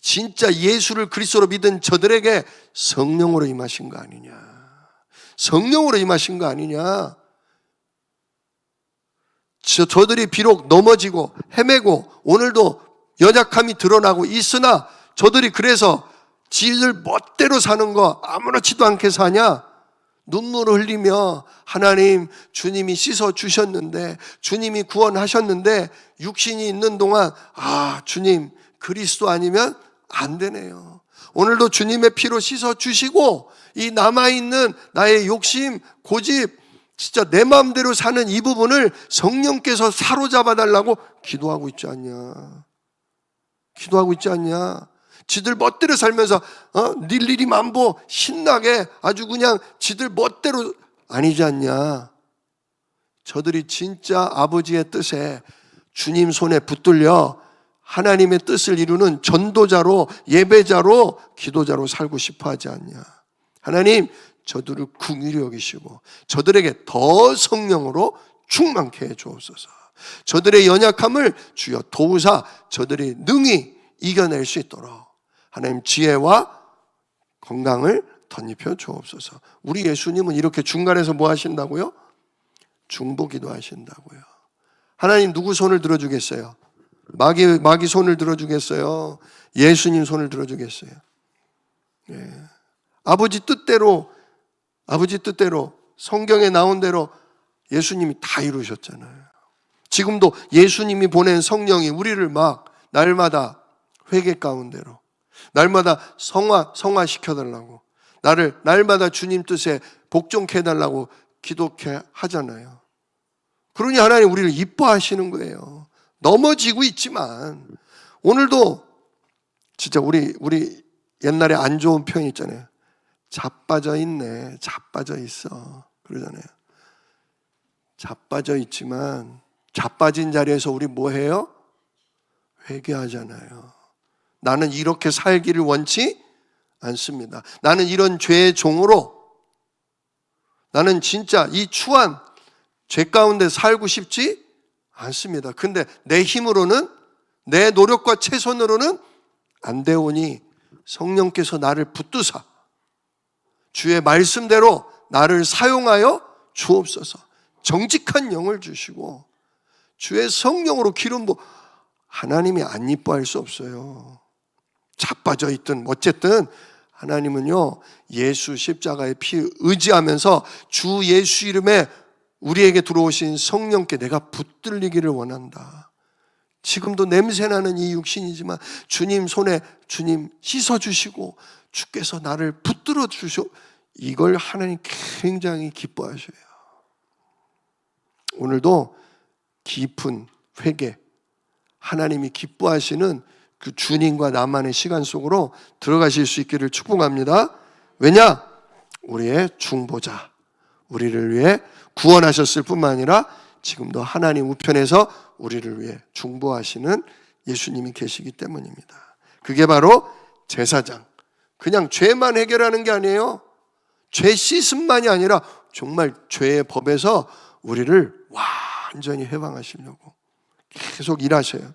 진짜 예수를 그리스도로 믿은 저들에게 성령으로 임하신 거 아니냐. 성령으로 임하신 거 아니냐. 저들이 비록 넘어지고 헤매고 오늘도 연약함이 드러나고 있으나 저들이 그래서 지들 멋대로 사는 거 아무렇지도 않게 사냐? 눈물을 흘리며 하나님, 주님이 씻어주셨는데, 주님이 구원하셨는데 육신이 있는 동안 주님 그리스도 아니면 안 되네요. 오늘도 주님의 피로 씻어주시고 이 남아있는 나의 욕심, 고집, 진짜 내 마음대로 사는 이 부분을 성령께서 사로잡아 달라고 기도하고 있지 않냐. 지들 멋대로 살면서 일일이 만보 신나게 아주 그냥 지들 멋대로 아니지 않냐. 저들이 진짜 아버지의 뜻에 주님 손에 붙들려 하나님의 뜻을 이루는 전도자로, 예배자로, 기도자로 살고 싶어 하지 않냐. 하나님, 저들을 긍휼히 여기시고 저들에게 더 성령으로 충만케 해 주옵소서. 저들의 연약함을 주여 도우사 저들이 능히 이겨낼 수 있도록 하나님 지혜와 건강을 덧입혀 주옵소서. 우리 예수님은 이렇게 중간에서 뭐 하신다고요? 중보기도 하신다고요. 하나님 누구 손을 들어주겠어요? 마귀 손을 들어주겠어요? 예수님 손을 들어주겠어요? 예. 아버지 뜻대로 성경에 나온 대로 예수님이 다 이루셨잖아요. 지금도 예수님이 보낸 성령이 우리를 막 날마다 회개 가운데로, 날마다 성화시켜달라고, 나를 날마다 주님 뜻에 복종케 해달라고 기도케 하잖아요. 그러니 하나님 우리를 이뻐하시는 거예요. 넘어지고 있지만 오늘도 진짜 우리 옛날에 안 좋은 표현 있잖아요. 자빠져 있네. 자빠져 있어. 그러잖아요. 자빠져 있지만 자빠진 자리에서 우리 뭐 해요? 회개하잖아요. 나는 이렇게 살기를 원치 않습니다. 나는 이런 죄의 종으로 나는 진짜 이 추한 죄 가운데 살고 싶지 않습니다. 근데 내 힘으로는 내 노력과 최선으로는 안 되오니 성령께서 나를 붙드사 주의 말씀대로 나를 사용하여 주옵소서. 정직한 영을 주시고 주의 성령으로 기름 부어 하나님이 안 이뻐할 수 없어요. 자빠져 있든 어쨌든 하나님은요 예수 십자가의 피 의지하면서 주 예수 이름에 우리에게 들어오신 성령께 내가 붙들리기를 원한다. 지금도 냄새나는 이 육신이지만 주님 손에 주님 씻어주시고 주께서 나를 붙들어 주셔. 이걸 하나님 굉장히 기뻐하셔요. 오늘도 깊은 회개, 하나님이 기뻐하시는 그 주님과 나만의 시간 속으로 들어가실 수 있기를 축복합니다. 왜냐? 우리의 중보자, 우리를 위해 구원하셨을 뿐만 아니라 지금도 하나님 우편에서 우리를 위해 중보하시는 예수님이 계시기 때문입니다. 그게 바로 제사장. 그냥 죄만 해결하는 게 아니에요. 죄 씻음만이 아니라 정말 죄의 법에서 우리를 완전히 해방하시려고 계속 일하셔요.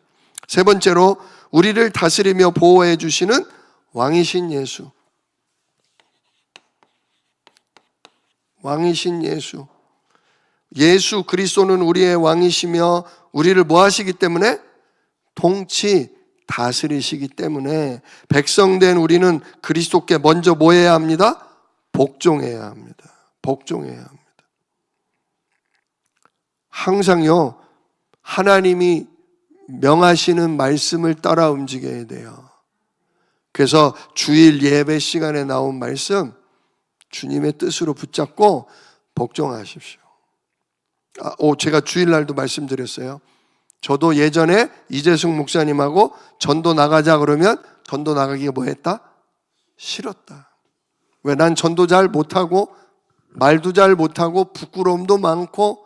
세 번째로 우리를 다스리며 보호해 주시는 왕이신 예수. 왕이신 예수. 예수 그리스도는 우리의 왕이시며 우리를 뭐 하시기 때문에? 통치, 다스리시기 때문에 백성된 우리는 그리스도께 먼저 뭐 해야 합니다? 복종해야 합니다. 복종해야 합니다. 항상요, 하나님이 명하시는 말씀을 따라 움직여야 돼요. 그래서 주일 예배 시간에 나온 말씀, 주님의 뜻으로 붙잡고 복종하십시오. 제가 주일날도 말씀드렸어요. 저도 예전에 이재숙 목사님하고 전도 나가자 그러면 전도 나가기가 뭐 했다? 싫었다. 왜? 난 전도 잘 못하고 말도 잘 못하고 부끄러움도 많고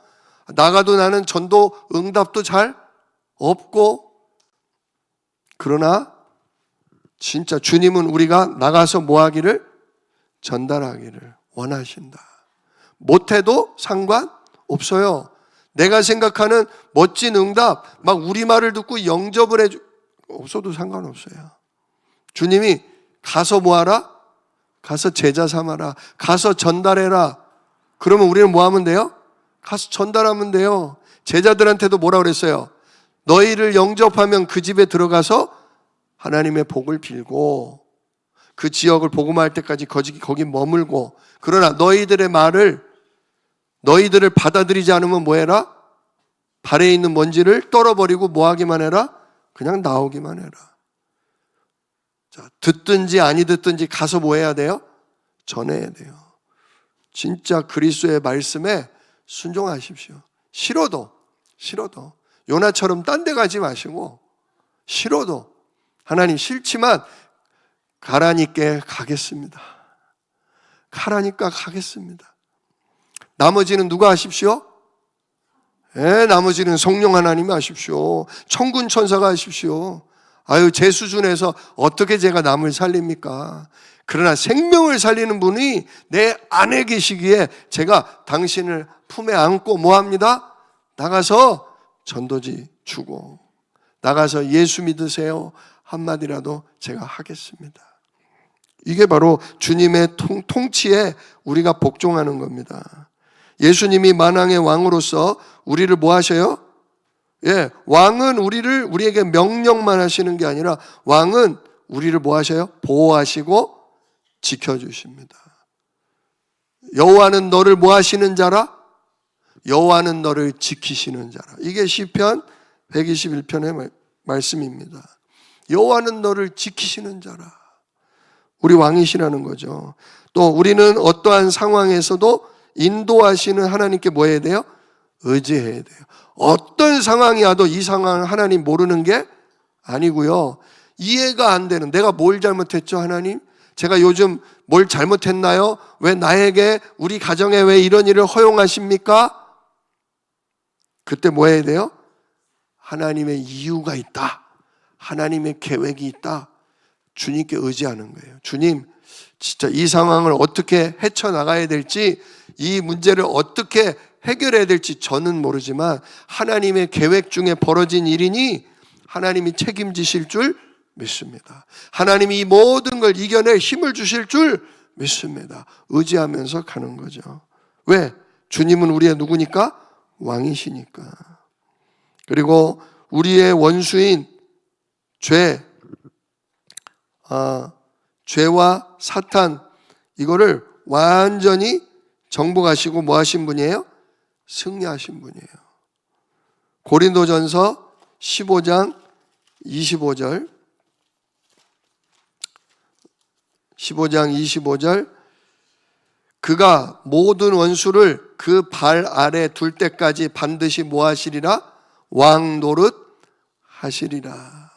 나가도 나는 전도 응답도 잘 없고. 그러나 진짜 주님은 우리가 나가서 뭐 하기를? 전달하기를 원하신다. 못해도 상관없어요. 내가 생각하는 멋진 응답, 막 우리말을 듣고 영접을 해줘 없어도 상관없어요. 주님이 가서 뭐 하라? 가서 제자 삼아라. 가서 전달해라. 그러면 우리는 뭐 하면 돼요? 가서 전달하면 돼요. 제자들한테도 뭐라 그랬어요? 너희를 영접하면 그 집에 들어가서 하나님의 복을 빌고 그 지역을 복음화할 때까지 거기 머물고, 그러나 너희들의 말을 너희들을 받아들이지 않으면 뭐 해라? 발에 있는 먼지를 떨어버리고 뭐 하기만 해라? 그냥 나오기만 해라. 자, 듣든지 아니 듣든지 가서 뭐 해야 돼요? 전해야 돼요. 진짜 그리스도의 말씀에 순종하십시오. 싫어도 요나처럼 딴 데 가지 마시고, 싫어도 하나님 싫지만 가라니까 가겠습니다. 가라니까 가겠습니다. 나머지는 누가 하십시오? 나머지는 성령 하나님이 하십시오. 천군 천사가 하십시오. 제 수준에서 어떻게 제가 남을 살립니까? 그러나 생명을 살리는 분이 내 안에 계시기에 제가 당신을 품에 안고 뭐합니다? 나가서 전도지 주고, 나가서 예수 믿으세요 한마디라도 제가 하겠습니다. 이게 바로 주님의 통치에 우리가 복종하는 겁니다. 예수님이 만왕의 왕으로서 우리를 뭐 하셔요? 왕은 우리에게 명령만 하시는 게 아니라 왕은 우리를 뭐 하셔요? 보호하시고 지켜주십니다. 여호와는 너를 뭐 하시는 자라? 여호와는 너를 지키시는 자라. 이게 시편 121편의 말씀입니다. 여호와는 너를 지키시는 자라. 우리 왕이시라는 거죠. 또 우리는 어떠한 상황에서도 인도하시는 하나님께 뭐 해야 돼요? 의지해야 돼요. 어떤 상황이 와도 이 상황을 하나님 모르는 게 아니고요. 이해가 안 되는, 내가 뭘 잘못했죠 하나님? 제가 요즘 뭘 잘못했나요? 왜 나에게, 우리 가정에 왜 이런 일을 허용하십니까? 그때 뭐 해야 돼요? 하나님의 이유가 있다, 하나님의 계획이 있다, 주님께 의지하는 거예요. 주님, 진짜 이 상황을 어떻게 헤쳐나가야 될지, 이 문제를 어떻게 해결해야 될지 저는 모르지만 하나님의 계획 중에 벌어진 일이니 하나님이 책임지실 줄 믿습니다. 하나님이 이 모든 걸 이겨낼 힘을 주실 줄 믿습니다. 의지하면서 가는 거죠. 왜? 주님은 우리의 누구니까? 왕이시니까. 그리고 우리의 원수인 죄와 사탄, 이거를 완전히 정복하시고 뭐 하신 분이에요? 승리하신 분이에요. 고린도전서 15장 25절, 15장 25절, 그가 모든 원수를 그 발 아래 둘 때까지 반드시 뭐 하시리라? 왕 노릇 하시리라.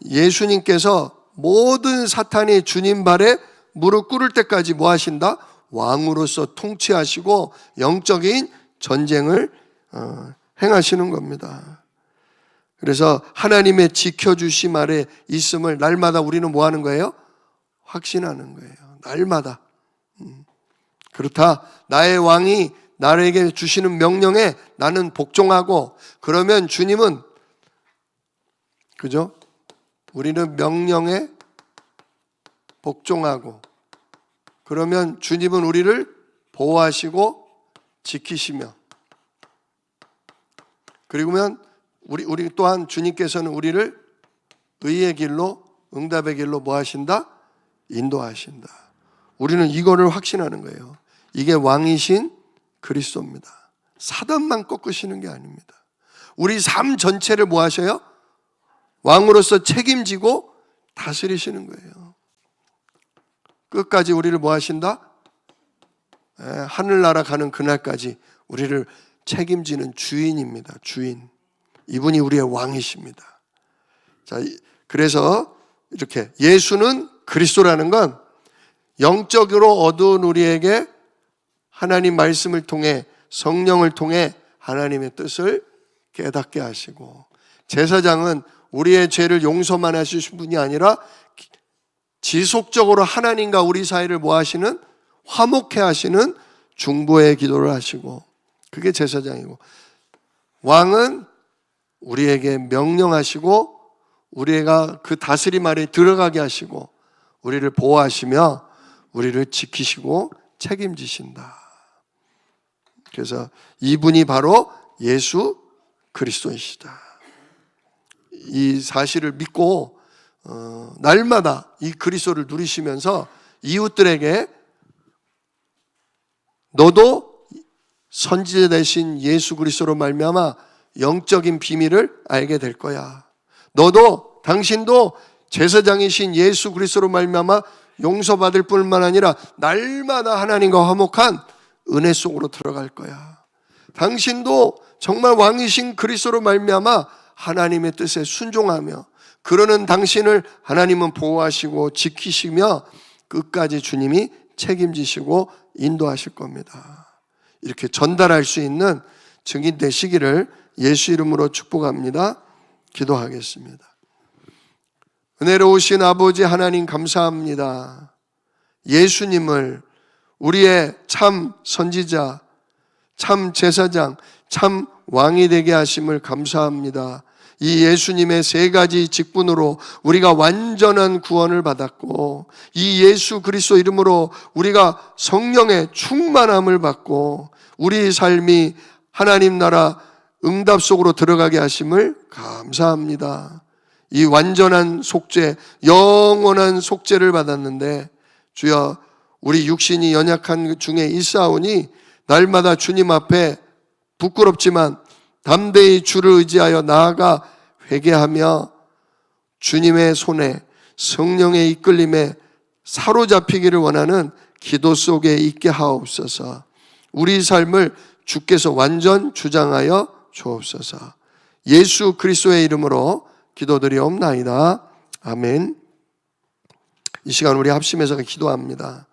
예수님께서 모든 사탄이 주님 발에 무릎 꿇을 때까지 뭐 하신다? 왕으로서 통치하시고 영적인 전쟁을 행하시는 겁니다. 그래서 하나님의 지켜주심 아래 있음을 날마다 우리는 뭐 하는 거예요? 확신하는 거예요. 날마다. 그렇다, 나의 왕이 나에게 주시는 명령에 나는 복종하고, 그러면 주님은, 그죠? 우리는 명령에 복종하고, 그러면 주님은 우리를 보호하시고 지키시며, 그리고면 우리 또한 주님께서는 우리를 의의 길로, 응답의 길로 뭐 하신다? 인도하신다. 우리는 이거를 확신하는 거예요. 이게 왕이신 그리스도입니다. 사단만 꺾으시는 게 아닙니다. 우리 삶 전체를 뭐 하셔요? 왕으로서 책임지고 다스리시는 거예요. 끝까지 우리를 뭐 하신다? 하늘나라 가는 그날까지 우리를 책임지는 주인입니다. 주인. 이분이 우리의 왕이십니다. 자, 그래서 이렇게 예수는 그리스도라는 건 영적으로 어두운 우리에게 하나님 말씀을 통해, 성령을 통해 하나님의 뜻을 깨닫게 하시고, 제사장은 우리의 죄를 용서만 하시는 분이 아니라 지속적으로 하나님과 우리 사이를 뭐 하시는? 화목해 하시는 중보의 기도를 하시고, 그게 제사장이고, 왕은 우리에게 명령하시고 우리가 그 다스림 아래 들어가게 하시고 우리를 보호하시며 우리를 지키시고 책임지신다. 그래서 이분이 바로 예수 그리스도이시다. 이 사실을 믿고 날마다 이 그리스도를 누리시면서 이웃들에게 너도 선지자 되신 예수 그리스도로 말미암아 영적인 비밀을 알게 될 거야. 너도, 당신도 제사장이신 예수 그리스도로 말미암아 용서받을 뿐만 아니라 날마다 하나님과 화목한 은혜 속으로 들어갈 거야. 당신도 정말 왕이신 그리스도로 말미암아 하나님의 뜻에 순종하며, 그러는 당신을 하나님은 보호하시고 지키시며 끝까지 주님이 책임지시고 인도하실 겁니다. 이렇게 전달할 수 있는 증인 되시기를 예수 이름으로 축복합니다. 기도하겠습니다. 은혜로우신 아버지 하나님 감사합니다. 예수님을 우리의 참 선지자, 참 제사장, 참 왕이 되게 하심을 감사합니다. 이 예수님의 세 가지 직분으로 우리가 완전한 구원을 받았고, 이 예수 그리스도 이름으로 우리가 성령의 충만함을 받고 우리 삶이 하나님 나라 응답 속으로 들어가게 하심을 감사합니다. 이 완전한 속죄, 영원한 속죄를 받았는데 주여, 우리 육신이 연약한 중에 있사오니 날마다 주님 앞에 부끄럽지만 담대히 주를 의지하여 나아가 회개하며 주님의 손에 성령의 이끌림에 사로잡히기를 원하는 기도 속에 있게 하옵소서. 우리 삶을 주께서 완전 주장하여 주옵소서. 예수 그리스도의 이름으로 기도드리옵나이다. 아멘. 이 시간 우리 합심해서 기도합니다.